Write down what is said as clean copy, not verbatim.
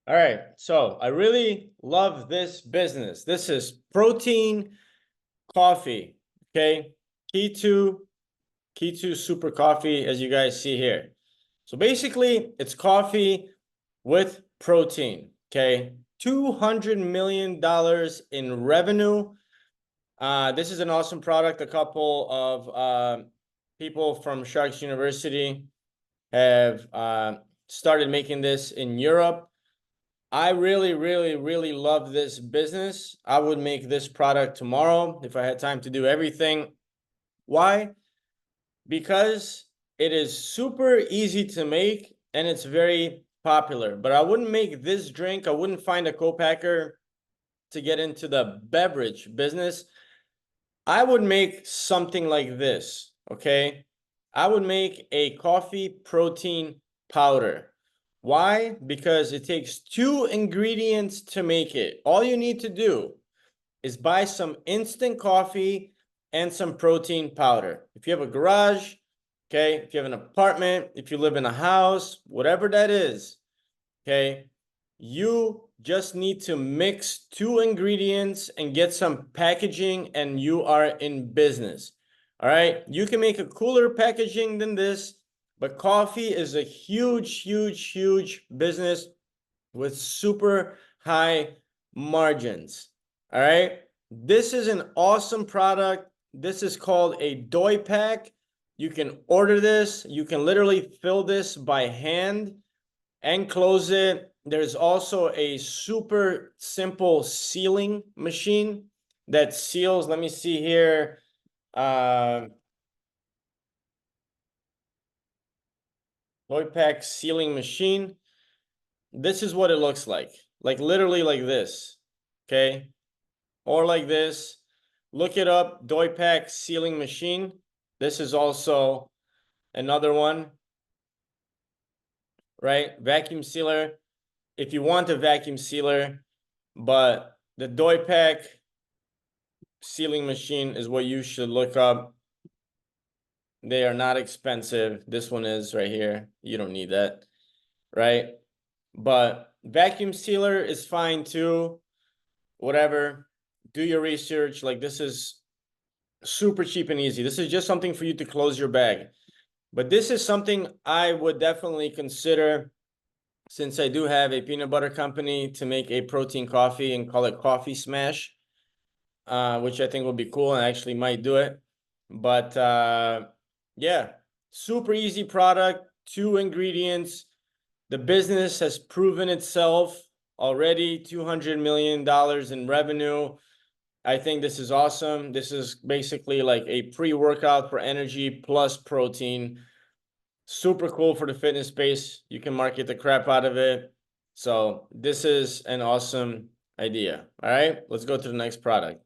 All right, so I really love this business. This is protein coffee, okay? Key2 super coffee, as you guys see here. So basically, it's coffee with protein, okay? $200 million in revenue. This is an awesome product. A couple of people from Sharks University have started making this in Europe. I really, really, really love this business. I would make this product tomorrow if I had time to do everything. Why? Because it is super easy to make and it's very popular. But I wouldn't make this drink. I wouldn't find a co-packer to get into the beverage business. I would make something like this, okay? I would make a coffee protein powder. Why? Because it takes 2 ingredients to make it. All you need to do is buy some instant coffee and some protein powder. If you have a garage, okay, if you have an apartment, if you live in a house, whatever that is, okay, you just need to mix 2 ingredients and get some packaging and you are in business. All right, you can make a cooler packaging than this, but coffee is a huge, huge, huge business with super high margins. All right, this is an awesome product. This is called a doi pack. You can order this. You can literally fill this by hand and close it. There's also a super simple sealing machine that seals. Let me see here. Doi pack sealing machine. This is what it looks like literally like this, okay? Or like this. Look it up, doi pack sealing machine. This is also another one, right? Vacuum sealer. If you want a vacuum sealer, but the doi pack sealing machine is what you should look up. They are not expensive. This one is right here. You don't need that, right? But vacuum sealer is fine too. Whatever. Do your research. Like, this is super cheap and easy. This is just something for you to close your bag. But this is something I would definitely consider, since I do have a peanut butter company, to make a protein coffee and call it Coffee Smash, which I think will be cool and I actually might do it. But yeah, super easy product, 2 ingredients. The business has proven itself already, $200 million in revenue. I think this is awesome. This is basically like a pre-workout for energy plus protein. Super cool for the fitness space. You can market the crap out of it. So this is an awesome idea. All right, let's go to the next product.